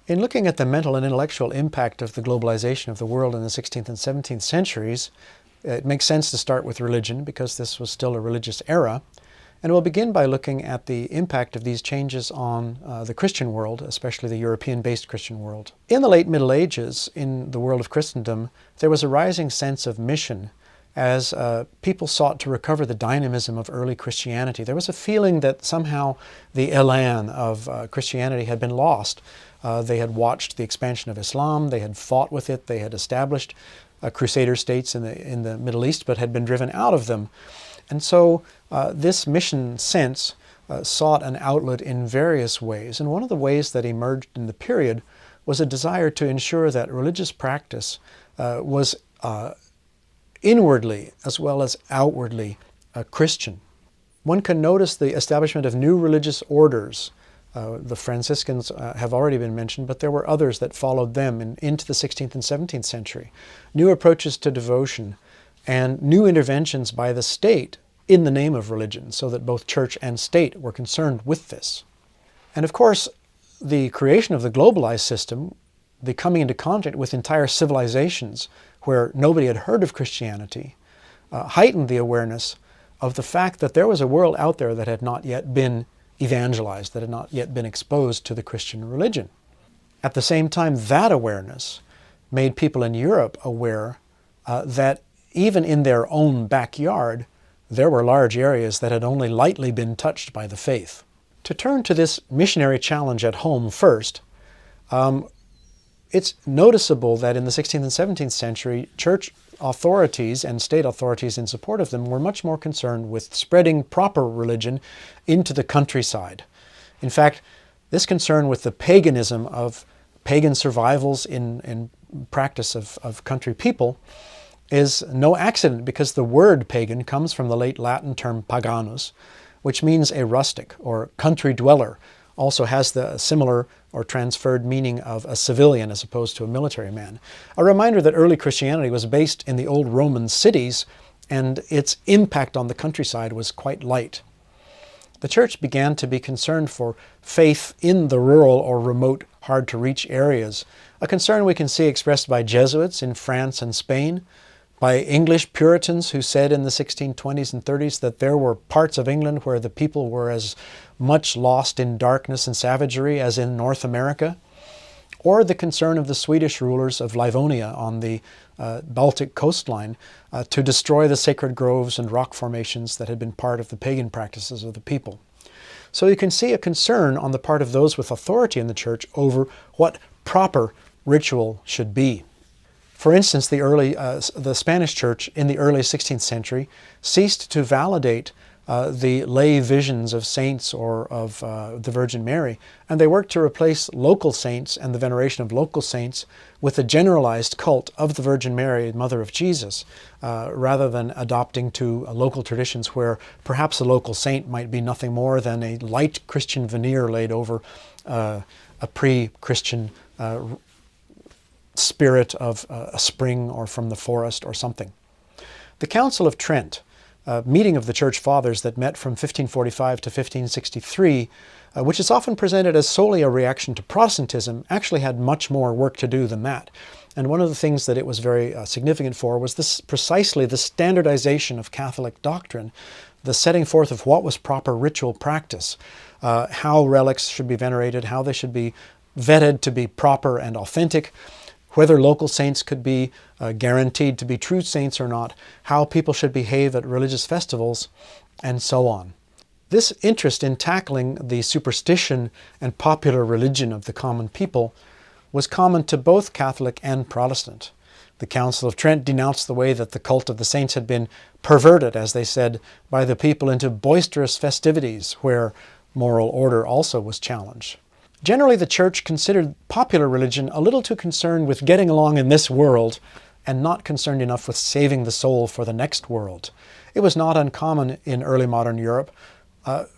In looking at the mental and intellectual impact of the globalization of the world in the 16th and 17th centuries, it makes sense to start with religion because this was still a religious era. And we'll begin by looking at the impact of these changes on the Christian world, especially the European-based Christian world. In the late Middle Ages, in the world of Christendom, there was a rising sense of mission as people sought to recover the dynamism of early Christianity. There was a feeling that somehow the elan of Christianity had been lost. They had watched the expansion of Islam, they had fought with it, they had established crusader states in the Middle East, but had been driven out of them. And so this mission sense sought an outlet in various ways. And one of the ways that emerged in the period was a desire to ensure that religious practice was inwardly as well as outwardly Christian. One can notice the establishment of new religious orders. The Franciscans have already been mentioned, but there were others that followed them into the 16th and 17th century. New approaches to devotion and new interventions by the state in the name of religion, so that both church and state were concerned with this. And of course, the creation of the globalized system, the coming into contact with entire civilizations where nobody had heard of Christianity, heightened the awareness of the fact that there was a world out there that had not yet been evangelized, that had not yet been exposed to the Christian religion. At the same time, that awareness made people in Europe aware that even in their own backyard, there were large areas that had only lightly been touched by the faith. To turn to this missionary challenge at home first, it's noticeable that in the 16th and 17th century, church authorities and state authorities in support of them were much more concerned with spreading proper religion into the countryside. In fact, this concern with the paganism of pagan survivals in practice of country people is no accident, because the word pagan comes from the late Latin term paganus, which means a rustic or country dweller. Also has the similar or transferred meaning of a civilian as opposed to a military man. A reminder that early Christianity was based in the old Roman cities, and its impact on the countryside was quite light. The church began to be concerned for faith in the rural or remote, hard-to-reach areas, a concern we can see expressed by Jesuits in France and Spain, by English Puritans who said in the 1620s and 30s that there were parts of England where the people were as much lost in darkness and savagery as in North America, or the concern of the Swedish rulers of Livonia on the Baltic coastline to destroy the sacred groves and rock formations that had been part of the pagan practices of the people. So you can see a concern on the part of those with authority in the church over what proper ritual should be. For instance, the Spanish church in the early 16th century ceased to validate the lay visions of saints or of the Virgin Mary, and they worked to replace local saints and the veneration of local saints with a generalized cult of the Virgin Mary, Mother of Jesus, rather than adopting to local traditions where perhaps a local saint might be nothing more than a light Christian veneer laid over a pre-Christian spirit of a spring or from the forest or something. The Council of Trent, a meeting of the Church Fathers that met from 1545 to 1563, which is often presented as solely a reaction to Protestantism, actually had much more work to do than that. And one of the things that it was very significant for was precisely the standardization of Catholic doctrine, the setting forth of what was proper ritual practice, how relics should be venerated, how they should be vetted to be proper and authentic, whether local saints could be guaranteed to be true saints or not, how people should behave at religious festivals, and so on. This interest in tackling the superstition and popular religion of the common people was common to both Catholic and Protestant. The Council of Trent denounced the way that the cult of the saints had been perverted, as they said, by the people into boisterous festivities where moral order also was challenged. Generally, the church considered popular religion a little too concerned with getting along in this world and not concerned enough with saving the soul for the next world. It was not uncommon in early modern Europe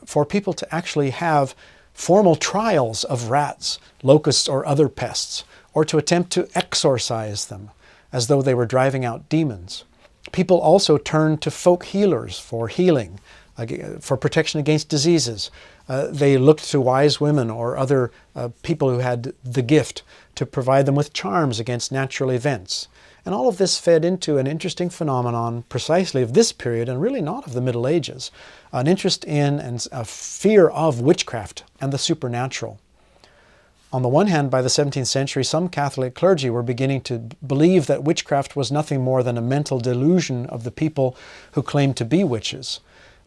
for people to actually have formal trials of rats, locusts, or other pests, or to attempt to exorcise them as though they were driving out demons. People also turned to folk healers for healing, for protection against diseases. They looked to wise women or other people who had the gift to provide them with charms against natural events. And all of this fed into an interesting phenomenon precisely of this period and really not of the Middle Ages, an interest in and a fear of witchcraft and the supernatural. On the one hand, by the 17th century, some Catholic clergy were beginning to believe that witchcraft was nothing more than a mental delusion of the people who claimed to be witches.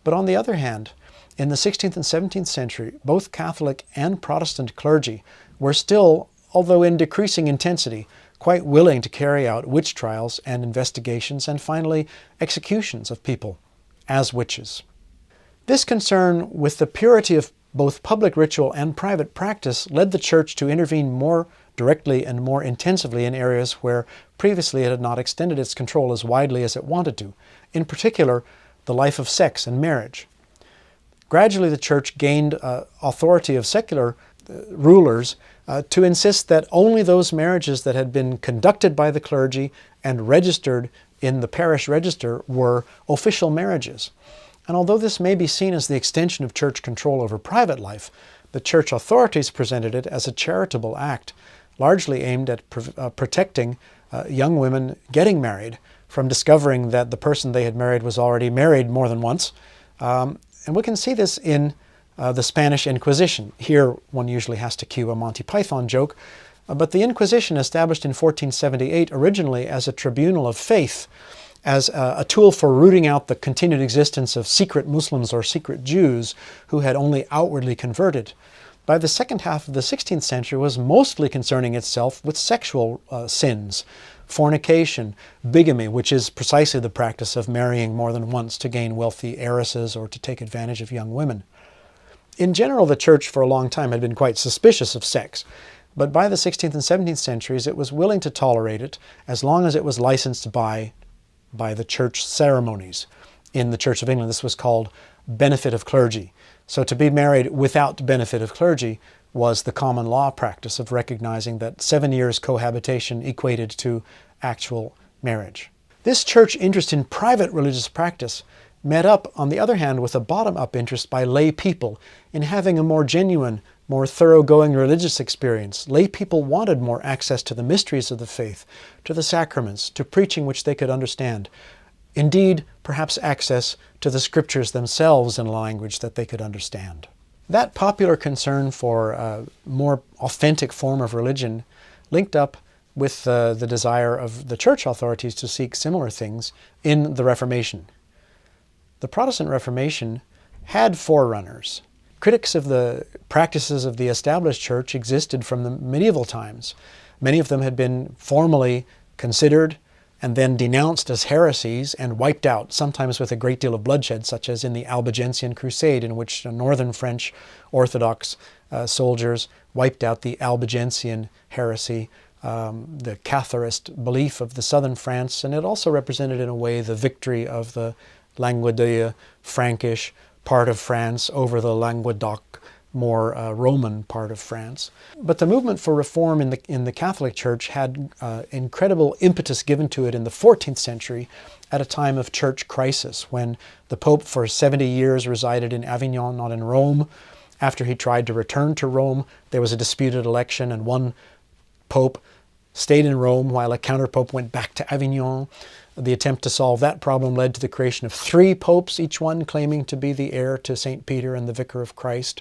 But on the other hand, in the 16th and 17th century, both Catholic and Protestant clergy were still, although in decreasing intensity, quite willing to carry out witch trials and investigations and finally executions of people as witches. This concern with the purity of both public ritual and private practice led the Church to intervene more directly and more intensively in areas where previously it had not extended its control as widely as it wanted to, in particular the life of sex and marriage. Gradually the Church gained authority of secular rulers to insist that only those marriages that had been conducted by the clergy and registered in the parish register were official marriages. And although this may be seen as the extension of church control over private life, the church authorities presented it as a charitable act, largely aimed at protecting young women getting married from discovering that the person they had married was already married more than once. And we can see this in the Spanish Inquisition. Here one usually has to cue a Monty Python joke, but the Inquisition, established in 1478 originally as a tribunal of faith, as a tool for rooting out the continued existence of secret Muslims or secret Jews who had only outwardly converted, by the second half of the 16th century was mostly concerning itself with sexual sins, fornication, bigamy, which is precisely the practice of marrying more than once to gain wealthy heiresses or to take advantage of young women. In general, the Church for a long time had been quite suspicious of sex, but by the 16th and 17th centuries it was willing to tolerate it as long as it was licensed by the church ceremonies. In the Church of England this was called benefit of clergy. So to be married without benefit of clergy was the common law practice of recognizing that 7 years cohabitation equated to actual marriage. This church interest in private religious practice met up, on the other hand, with a bottom-up interest by lay people in having a more genuine, more thoroughgoing religious experience. Lay people wanted more access to the mysteries of the faith, to the sacraments, to preaching which they could understand. Indeed, perhaps access to the scriptures themselves in a language that they could understand. That popular concern for a more authentic form of religion linked up with the desire of the church authorities to seek similar things in the Reformation. The Protestant Reformation had forerunners. Critics of the practices of the established church existed from the medieval times. Many of them had been formally considered and then denounced as heresies and wiped out, sometimes with a great deal of bloodshed, such as in the Albigensian Crusade, in which northern French Orthodox soldiers wiped out the Albigensian heresy, the Catharist belief of the southern France, and it also represented in a way the victory of the Languedoc, Frankish part of France over the Languedoc, more Roman part of France. But the movement for reform in the Catholic Church had incredible impetus given to it in the 14th century at a time of church crisis, when the Pope for 70 years resided in Avignon, not in Rome. After he tried to return to Rome, there was a disputed election, and one Pope stayed in Rome while a counter-pope went back to Avignon. The attempt to solve that problem led to the creation of 3 popes, each one claiming to be the heir to St. Peter and the Vicar of Christ.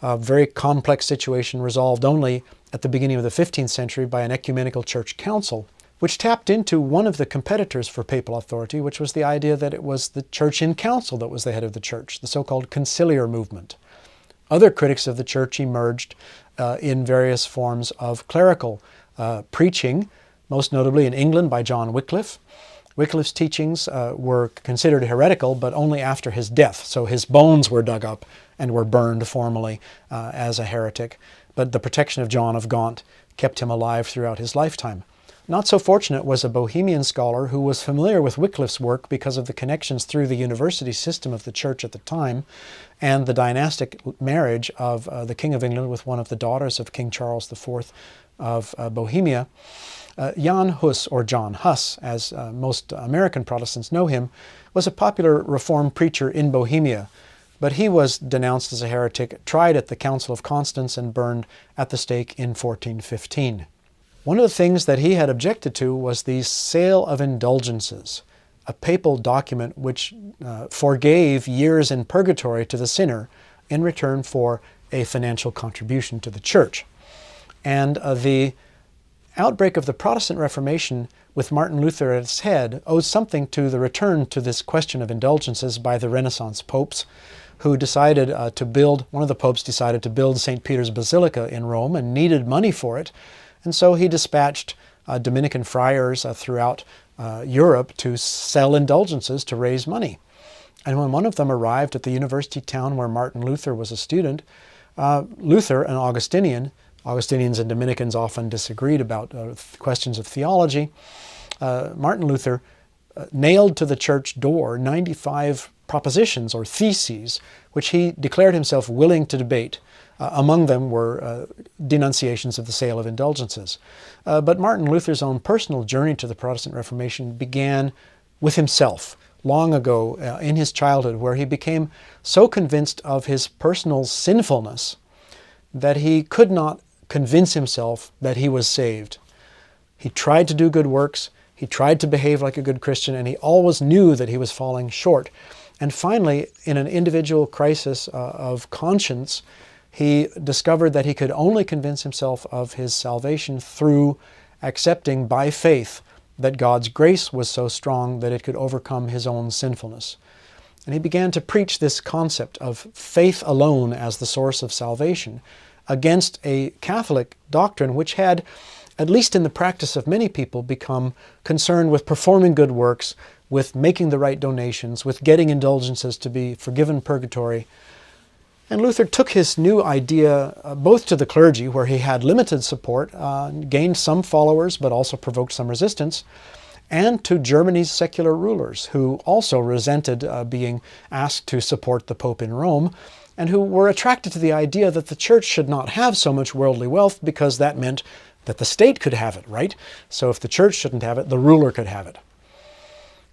A very complex situation resolved only at the beginning of the 15th century by an ecumenical church council, which tapped into one of the competitors for papal authority, which was the idea that it was the church in council that was the head of the church, the so-called conciliar movement. Other critics of the church emerged in various forms of clerical preaching, most notably in England by John Wycliffe. Wycliffe's teachings were considered heretical, but only after his death. So his bones were dug up and were burned formally as a heretic. But the protection of John of Gaunt kept him alive throughout his lifetime. Not so fortunate was a Bohemian scholar who was familiar with Wycliffe's work because of the connections through the university system of the church at the time and the dynastic marriage of the King of England with one of the daughters of King Charles IV of Bohemia. Jan Hus, or John Huss, as most American Protestants know him, was a popular Reformed preacher in Bohemia but he was denounced as a heretic, tried at the Council of Constance, and burned at the stake in 1415. One of the things that he had objected to was the sale of indulgences, a papal document which forgave years in purgatory to the sinner in return for a financial contribution to the church. And the outbreak of the Protestant Reformation with Martin Luther at its head owes something to the return to this question of indulgences by the Renaissance popes, who decided one of the popes decided to build St. Peter's Basilica in Rome and needed money for it. And so he dispatched Dominican friars throughout Europe to sell indulgences to raise money. And when one of them arrived at the university town where Martin Luther was a student, Luther, an Augustinian, Augustinians and Dominicans often disagreed about questions of theology, Martin Luther nailed to the church door 95 propositions or theses, which he declared himself willing to debate. Among them were denunciations of the sale of indulgences. But Martin Luther's own personal journey to the Protestant Reformation began with himself long ago in his childhood, where he became so convinced of his personal sinfulness that he could not convince himself that he was saved. He tried to do good works, he tried to behave like a good Christian, and he always knew that he was falling short. And finally, in an individual crisis of conscience, he discovered that he could only convince himself of his salvation through accepting by faith that God's grace was so strong that it could overcome his own sinfulness. And he began to preach this concept of faith alone as the source of salvation against a Catholic doctrine which had, at least in the practice of many people, become concerned with performing good works, with making the right donations, with getting indulgences to be forgiven purgatory. And Luther took his new idea both to the clergy, where he had limited support, gained some followers, but also provoked some resistance, and to Germany's secular rulers, who also resented being asked to support the Pope in Rome, and who were attracted to the idea that the church should not have so much worldly wealth because that meant that the state could have it, right? So if the church shouldn't have it, the ruler could have it.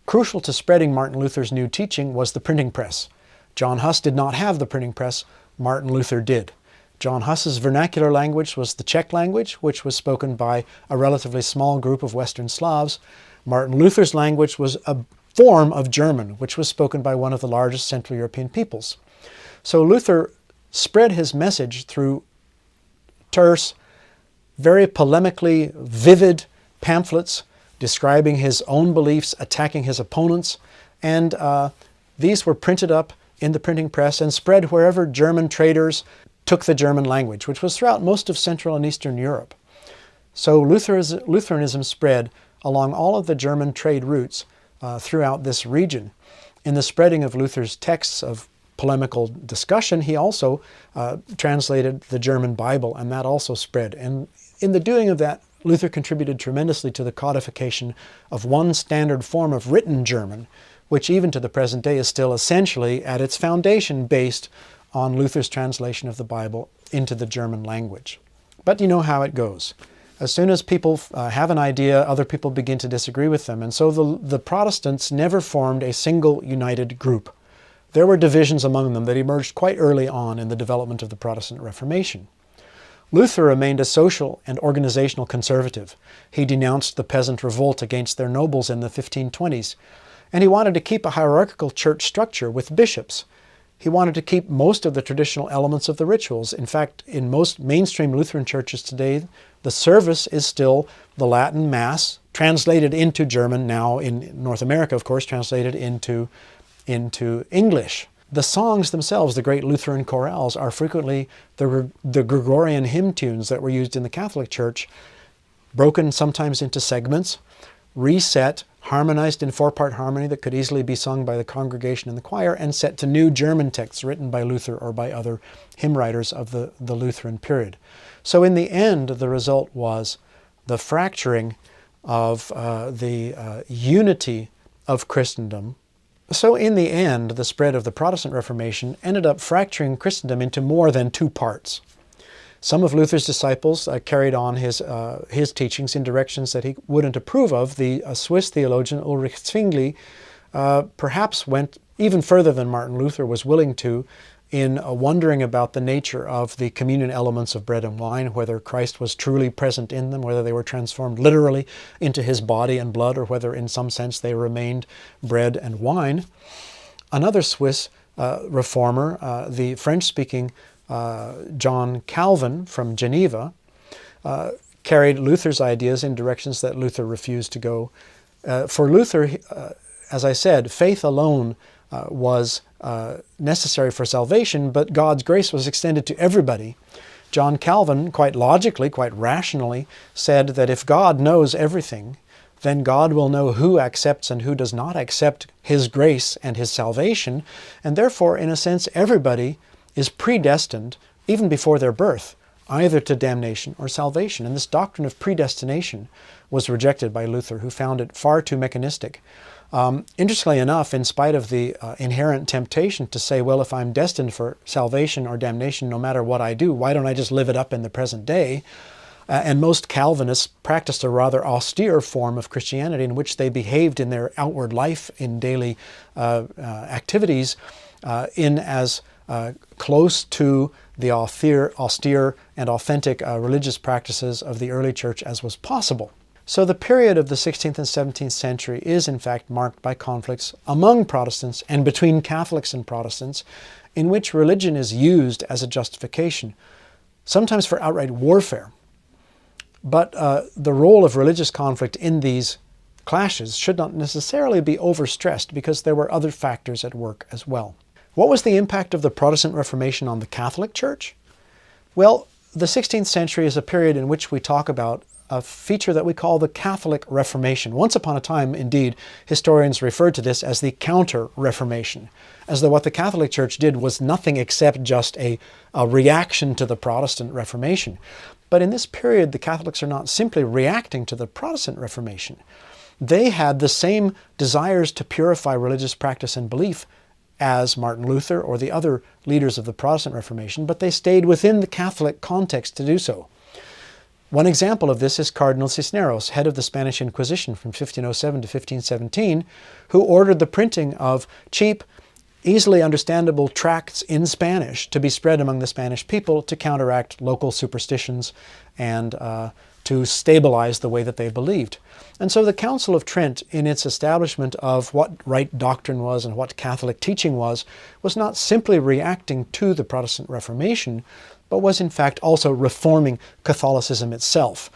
Crucial to spreading Martin Luther's new teaching was the printing press. John Huss did not have the printing press, Martin Luther did. John Huss's vernacular language was the Czech language, which was spoken by a relatively small group of Western Slavs. Martin Luther's language was a form of German, which was spoken by one of the largest Central European peoples. So Luther spread his message through terse, very polemically vivid pamphlets describing his own beliefs, attacking his opponents, and these were printed up in the printing press and spread wherever German traders took the German language, which was throughout most of Central and Eastern Europe. So Lutheranism spread along all of the German trade routes throughout this region. In the spreading of Luther's texts of polemical discussion, he also translated the German Bible, and that also spread. And in the doing of that, Luther contributed tremendously to the codification of one standard form of written German, which even to the present day is still essentially at its foundation based on Luther's translation of the Bible into the German language. But you know how it goes. As soon as people have an idea, other people begin to disagree with them. And so the Protestants never formed a single united group. There were divisions among them that emerged quite early on in the development of the Protestant Reformation. Luther remained a social and organizational conservative. He denounced the peasant revolt against their nobles in the 1520s, and he wanted to keep a hierarchical church structure with bishops. He wanted to keep most of the traditional elements of the rituals. In fact, in most mainstream Lutheran churches today, the service is still the Latin Mass, translated into German, now in North America, of course, translated into English. The songs themselves, the great Lutheran chorales, are frequently the Gregorian hymn tunes that were used in the Catholic Church, broken sometimes into segments, reset, harmonized in four-part harmony that could easily be sung by the congregation and the choir, and set to new German texts written by Luther or by other hymn writers of the Lutheran period. So in the end, the result was the fracturing of the unity of Christendom. So in the end, the spread of the Protestant Reformation ended up fracturing Christendom into more than two parts. Some of Luther's disciples carried on his teachings in directions that he wouldn't approve of. The Swiss theologian Ulrich Zwingli perhaps went even further than Martin Luther was willing to, in wondering about the nature of the communion elements of bread and wine, whether Christ was truly present in them, whether they were transformed literally into his body and blood, or whether in some sense they remained bread and wine. Another Swiss reformer, the French-speaking John Calvin from Geneva, carried Luther's ideas in directions that Luther refused to go. For Luther, as I said, faith alone was necessary for salvation, but God's grace was extended to everybody. John Calvin, quite logically, quite rationally, said that if God knows everything, then God will know who accepts and who does not accept his grace and his salvation, and therefore, in a sense, everybody is predestined, even before their birth, either to damnation or salvation. And this doctrine of predestination was rejected by Luther, who found it far too mechanistic. Interestingly enough, in spite of the inherent temptation to say, well, if I'm destined for salvation or damnation no matter what I do, why don't I just live it up in the present day? And most Calvinists practiced a rather austere form of Christianity in which they behaved in their outward life, in daily activities, in as close to the austere and authentic religious practices of the early church as was possible. So the period of the 16th and 17th century is in fact marked by conflicts among Protestants and between Catholics and Protestants, in which religion is used as a justification, sometimes for outright warfare. But the role of religious conflict in these clashes should not necessarily be overstressed, because there were other factors at work as well. What was the impact of the Protestant Reformation on the Catholic Church? Well, the 16th century is a period in which we talk about a feature that we call the Catholic Reformation. Once upon a time, indeed, historians referred to this as the Counter-Reformation, as though what the Catholic Church did was nothing except just a reaction to the Protestant Reformation. But in this period, the Catholics are not simply reacting to the Protestant Reformation. They had the same desires to purify religious practice and belief as Martin Luther or the other leaders of the Protestant Reformation, but they stayed within the Catholic context to do so. One example of this is Cardinal Cisneros, head of the Spanish Inquisition from 1507 to 1517, who ordered the printing of cheap, easily understandable tracts in Spanish to be spread among the Spanish people to counteract local superstitions and to stabilize the way that they believed. And so the Council of Trent, in its establishment of what right doctrine was and what Catholic teaching was not simply reacting to the Protestant Reformation, but was in fact also reforming Catholicism itself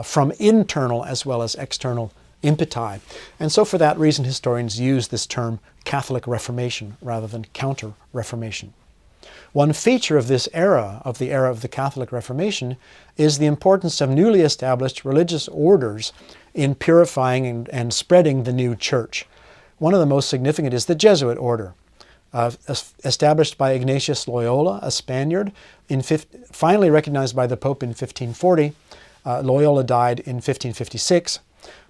from internal as well as external impeti. And so for that reason, historians use this term Catholic Reformation rather than Counter-Reformation. One feature of this era, of the era of the Catholic Reformation, is the importance of newly established religious orders in purifying and spreading the new church. One of the most significant is the Jesuit order, established by Ignatius Loyola, a Spaniard, finally recognized by the Pope in 1540. Loyola died in 1556.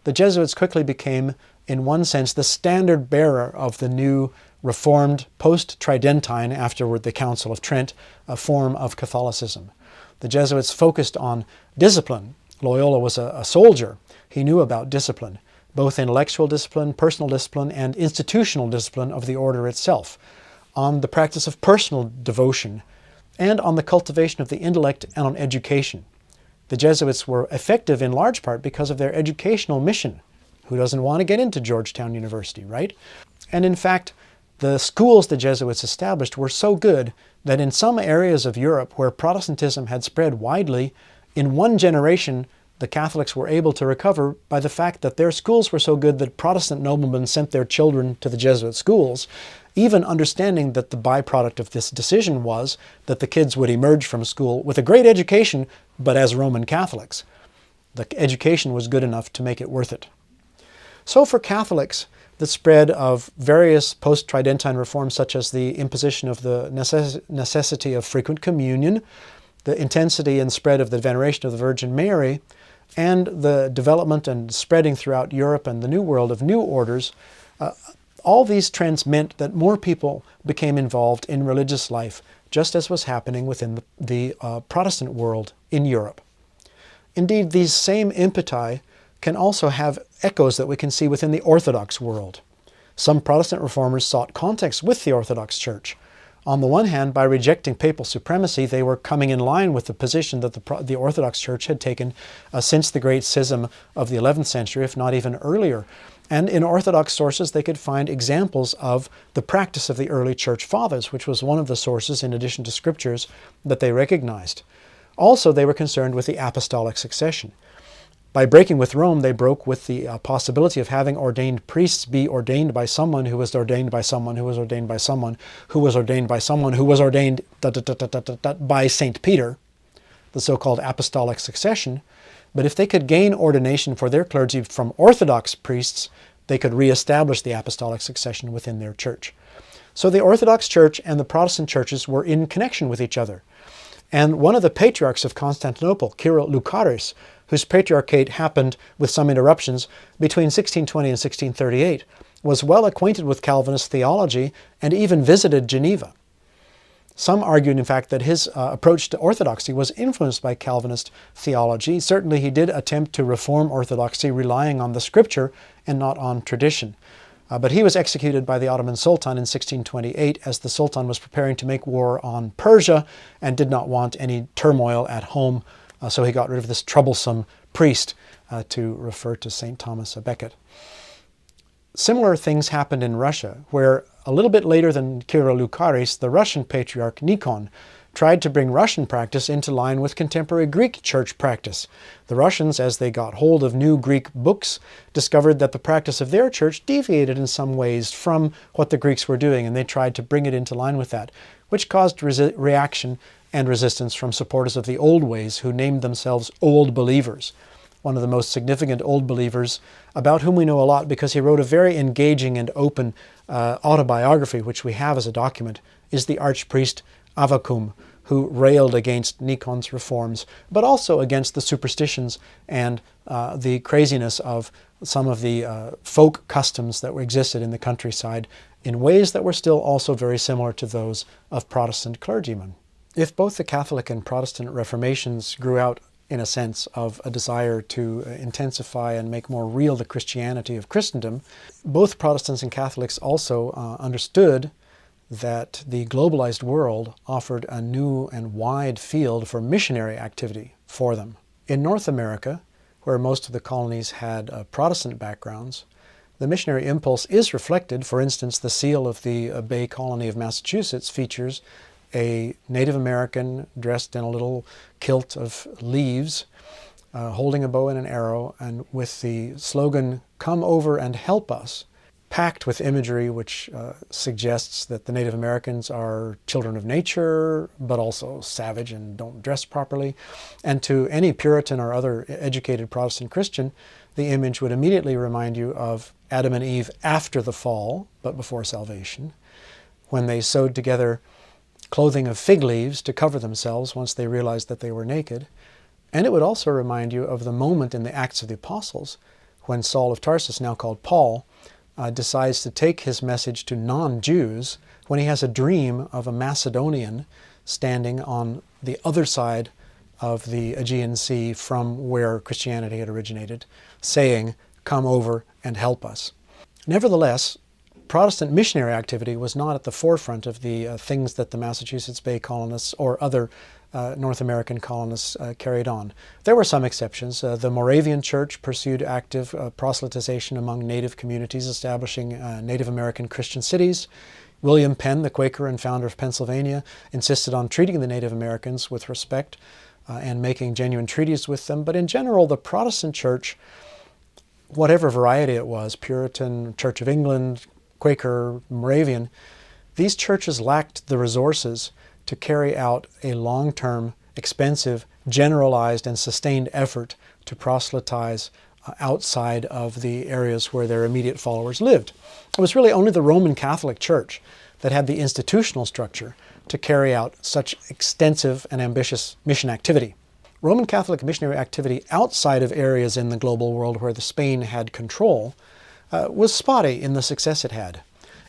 The Jesuits quickly became, in one sense, the standard bearer of the new Reformed, post-Tridentine, afterward the Council of Trent, a form of Catholicism. The Jesuits focused on discipline. Loyola was a soldier. He knew about discipline, both intellectual discipline, personal discipline, and institutional discipline of the order itself, on the practice of personal devotion, and on the cultivation of the intellect and on education. The Jesuits were effective in large part because of their educational mission. Who doesn't want to get into Georgetown University, right? And in fact, the schools the Jesuits established were so good that in some areas of Europe where Protestantism had spread widely, in one generation, the Catholics were able to recover by the fact that their schools were so good that Protestant noblemen sent their children to the Jesuit schools, even understanding that the byproduct of this decision was that the kids would emerge from school with a great education, but as Roman Catholics. The education was good enough to make it worth it. So for Catholics, the spread of various post-Tridentine reforms, such as the imposition of the necessity of frequent communion, the intensity and spread of the veneration of the Virgin Mary, and the development and spreading throughout Europe and the New World of new orders, all these trends meant that more people became involved in religious life, just as was happening within the Protestant world in Europe. Indeed, these same impeti can also have echoes that we can see within the Orthodox world. Some Protestant reformers sought contacts with the Orthodox Church. On the one hand, by rejecting papal supremacy, they were coming in line with the position that the Orthodox Church had taken since the Great Schism of the 11th century, if not even earlier. And in Orthodox sources, they could find examples of the practice of the early Church Fathers, which was one of the sources, in addition to scriptures, that they recognized. Also, they were concerned with the apostolic succession. By breaking with Rome, they broke with the possibility of having ordained priests be ordained by someone who was ordained by someone who was ordained by someone who was ordained by someone who was ordained by St. Peter, the so-called apostolic succession. But if they could gain ordination for their clergy from Orthodox priests, they could reestablish the apostolic succession within their church. So the Orthodox Church and the Protestant churches were in connection with each other. And one of the patriarchs of Constantinople, Kirill Lucaris, whose patriarchate happened with some interruptions between 1620 and 1638, was well acquainted with Calvinist theology and even visited Geneva. Some argued, in fact, that his approach to orthodoxy was influenced by Calvinist theology. Certainly he did attempt to reform orthodoxy relying on the scripture and not on tradition. But he was executed by the Ottoman Sultan in 1628 as the Sultan was preparing to make war on Persia and did not want any turmoil at home. So he got rid of this troublesome priest, to refer to St. Thomas à Becket. Similar things happened in Russia, where a little bit later than Kirill Lucaris, the Russian patriarch Nikon tried to bring Russian practice into line with contemporary Greek church practice. The Russians, as they got hold of new Greek books, discovered that the practice of their church deviated in some ways from what the Greeks were doing, and they tried to bring it into line with that, which caused reaction and resistance from supporters of the old ways who named themselves Old Believers. One of the most significant Old Believers, about whom we know a lot because he wrote a very engaging and open autobiography, which we have as a document, is the archpriest Avvakum, who railed against Nikon's reforms, but also against the superstitions and the craziness of some of the folk customs that existed in the countryside in ways that were still also very similar to those of Protestant clergymen. If both the Catholic and Protestant Reformations grew out in a sense of a desire to intensify and make more real the Christianity of Christendom, both Protestants and Catholics also understood that the globalized world offered a new and wide field for missionary activity for them. In North America, where most of the colonies had Protestant backgrounds, the missionary impulse is reflected. For instance, the seal of the Bay Colony of Massachusetts features a Native American dressed in a little kilt of leaves, holding a bow and an arrow, and with the slogan, "Come over and help us," packed with imagery which suggests that the Native Americans are children of nature, but also savage and don't dress properly. And to any Puritan or other educated Protestant Christian, the image would immediately remind you of Adam and Eve after the fall, but before salvation, when they sewed together clothing of fig leaves to cover themselves once they realized that they were naked. And it would also remind you of the moment in the Acts of the Apostles when Saul of Tarsus, now called Paul, decides to take his message to non-Jews when he has a dream of a Macedonian standing on the other side of the Aegean Sea from where Christianity had originated, saying, "Come over and help us." Nevertheless, Protestant missionary activity was not at the forefront of the things that the Massachusetts Bay colonists or other North American colonists carried on. There were some exceptions. The Moravian Church pursued active proselytization among native communities, establishing Native American Christian cities. William Penn, the Quaker and founder of Pennsylvania, insisted on treating the Native Americans with respect and making genuine treaties with them. But in general, the Protestant Church, whatever variety it was, Puritan, Church of England, Quaker, Moravian, these churches lacked the resources to carry out a long-term, expensive, generalized, and sustained effort to proselytize outside of the areas where their immediate followers lived. It was really only the Roman Catholic Church that had the institutional structure to carry out such extensive and ambitious mission activity. Roman Catholic missionary activity outside of areas in the global world where Spain had control was spotty in the success it had.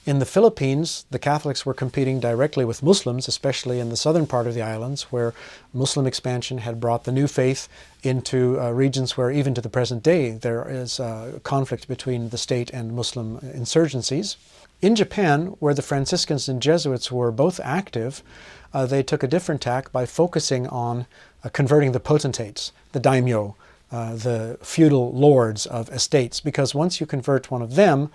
In the Philippines, the Catholics were competing directly with Muslims, especially in the southern part of the islands, where Muslim expansion had brought the new faith into regions where even to the present day there is conflict between the state and Muslim insurgencies. In Japan, where the Franciscans and Jesuits were both active, they took a different tack by focusing on converting the potentates, the daimyo, the feudal lords of estates, because once you convert one of them,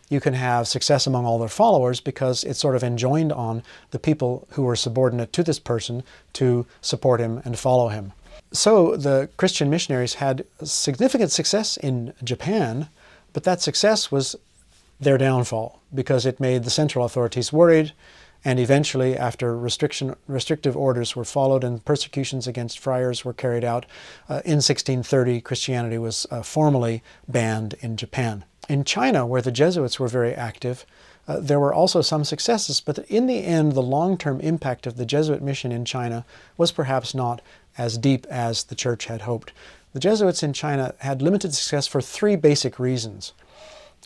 you can have success among all their followers, because it's sort of enjoined on the people who were subordinate to this person to support him and follow him. So the Christian missionaries had significant success in Japan, but that success was their downfall, because it made the central authorities worried, and eventually, after restrictive orders were followed and persecutions against friars were carried out, in 1630 Christianity was formally banned in Japan. In China, where the Jesuits were very active, there were also some successes, but in the end, the long-term impact of the Jesuit mission in China was perhaps not as deep as the Church had hoped. The Jesuits in China had limited success for three basic reasons.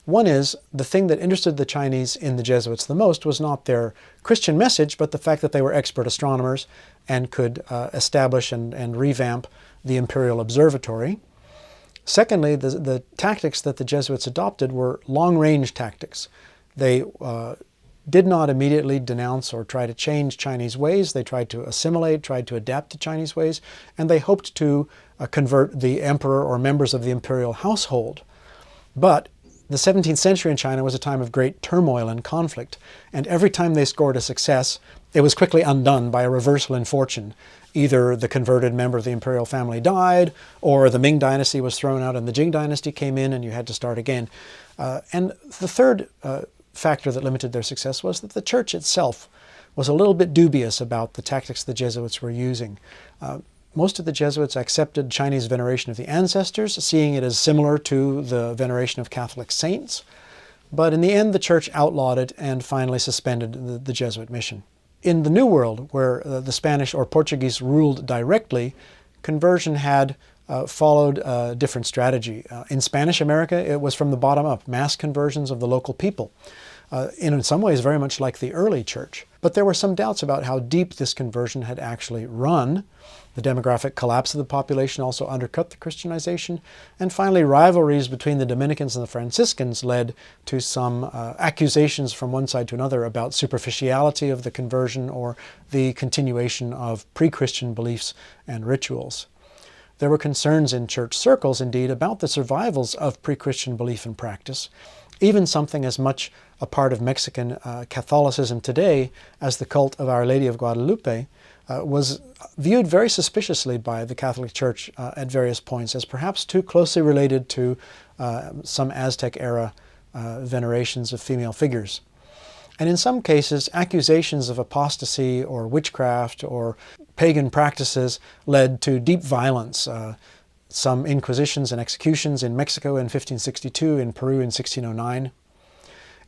One is, the thing that interested the Chinese in the Jesuits the most was not their Christian message, but the fact that they were expert astronomers and could establish and revamp the imperial observatory. Secondly, the tactics that the Jesuits adopted were long-range tactics. They did not immediately denounce or try to change Chinese ways. They tried to assimilate, tried to adapt to Chinese ways, and they hoped to convert the emperor or members of the imperial household. But the 17th century in China was a time of great turmoil and conflict, and every time they scored a success, it was quickly undone by a reversal in fortune. Either the converted member of the imperial family died, or the Ming dynasty was thrown out and the Jing dynasty came in and you had to start again. And the third factor that limited their success was that the Church itself was a little bit dubious about the tactics the Jesuits were using. Most of the Jesuits accepted Chinese veneration of the ancestors, seeing it as similar to the veneration of Catholic saints. But in the end, the Church outlawed it and finally suspended the Jesuit mission. In the New World, where the Spanish or Portuguese ruled directly, conversion had followed a different strategy. In Spanish America, it was from the bottom up, mass conversions of the local people. In some ways very much like the early Church. But there were some doubts about how deep this conversion had actually run. The demographic collapse of the population also undercut the Christianization. And finally, rivalries between the Dominicans and the Franciscans led to some accusations from one side to another about superficiality of the conversion or the continuation of pre-Christian beliefs and rituals. There were concerns in church circles, indeed, about the survivals of pre-Christian belief and practice. Even something as much a part of Mexican Catholicism today as the cult of Our Lady of Guadalupe was viewed very suspiciously by the Catholic Church at various points as perhaps too closely related to some Aztec-era venerations of female figures. And in some cases, accusations of apostasy or witchcraft or pagan practices led to deep violence. Some inquisitions and executions in Mexico in 1562, in Peru in 1609.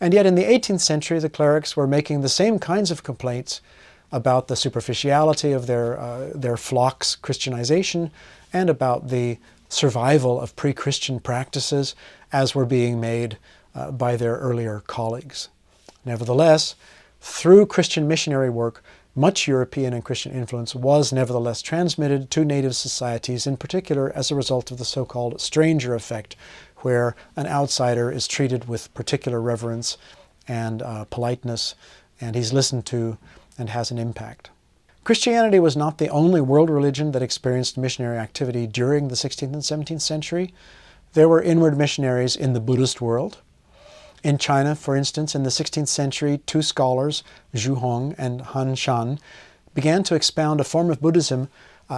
And yet in the 18th century, the clerics were making the same kinds of complaints about the superficiality of their flock's Christianization and about the survival of pre-Christian practices as were being made by their earlier colleagues. Nevertheless, through Christian missionary work, much European and Christian influence was nevertheless transmitted to native societies, in particular as a result of the so-called stranger effect, where an outsider is treated with particular reverence and politeness, and he's listened to and has an impact. Christianity was not the only world religion that experienced missionary activity during the 16th and 17th century. There were inward missionaries in the Buddhist world. In China, for instance, in the 16th century, two scholars, Zhu Hong and Han Shan, began to expound a form of Buddhism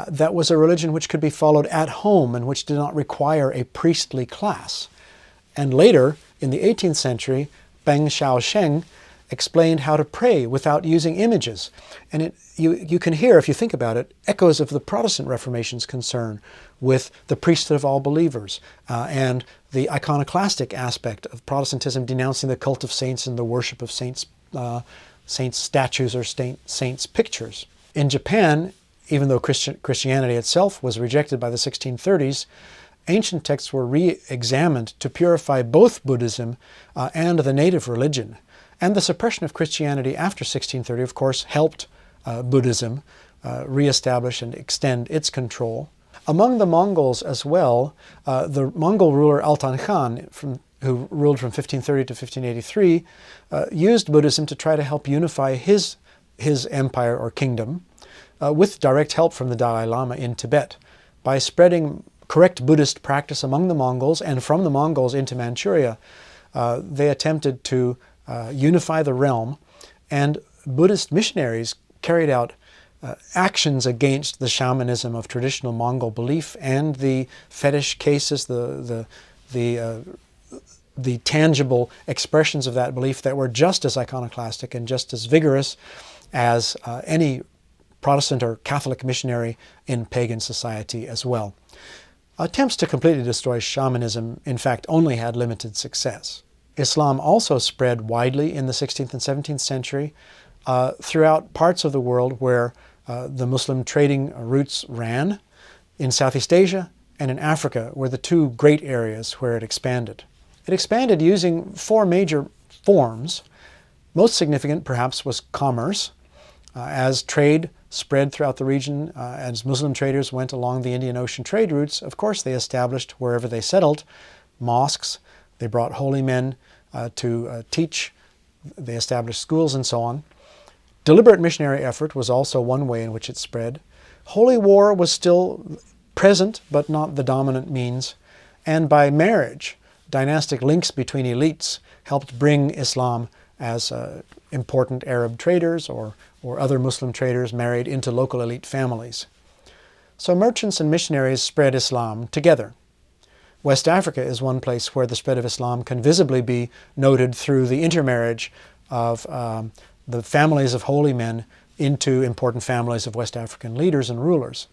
that was a religion which could be followed at home and which did not require a priestly class. And later, in the 18th century, Beng Xiaosheng explained how to pray without using images. And you can hear, if you think about it, echoes of the Protestant Reformation's concern with the priesthood of all believers and the iconoclastic aspect of Protestantism denouncing the cult of saints and the worship of saints' statues or saints' pictures. In Japan, even though Christianity itself was rejected by the 1630s, ancient texts were re-examined to purify both Buddhism and the native religion. And the suppression of Christianity after 1630, of course, helped Buddhism reestablish and extend its control. Among the Mongols as well, the Mongol ruler Altan Khan, who ruled from 1530 to 1583, used Buddhism to try to help unify his empire or kingdom with direct help from the Dalai Lama in Tibet by spreading correct Buddhist practice among the Mongols and from the Mongols into Manchuria. They attempted to unify the realm, and Buddhist missionaries carried out actions against the shamanism of traditional Mongol belief and the fetish cases, the tangible expressions of that belief that were just as iconoclastic and just as vigorous as any Protestant or Catholic missionary in pagan society as well. Attempts to completely destroy shamanism, in fact, only had limited success. Islam also spread widely in the 16th and 17th century throughout parts of the world where the Muslim trading routes ran. In Southeast Asia and in Africa were the two great areas where it expanded. It expanded using four major forms. Most significant, perhaps, was commerce. As trade spread throughout the region, as Muslim traders went along the Indian Ocean trade routes, of course they established, wherever they settled, mosques. They brought holy men to teach. They established schools and so on. Deliberate missionary effort was also one way in which it spread. Holy war was still present, but not the dominant means. And by marriage, dynastic links between elites helped bring Islam as important Arab traders or other Muslim traders married into local elite families. So merchants and missionaries spread Islam together. West Africa is one place where the spread of Islam can visibly be noted through the intermarriage of the families of holy men into important families of West African leaders and rulers.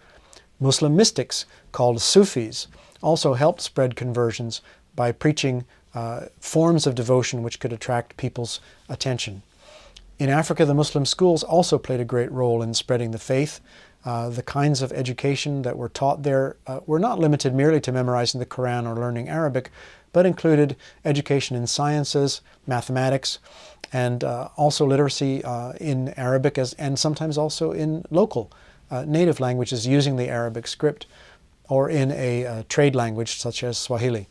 Muslim mystics, called Sufis, also helped spread conversions by preaching forms of devotion which could attract people's attention. In Africa, the Muslim schools also played a great role in spreading the faith. The kinds of education that were taught there were not limited merely to memorizing the Quran or learning Arabic, but included education in sciences, mathematics, and also literacy in Arabic and sometimes also in local native languages using the Arabic script or in a trade language such as Swahili.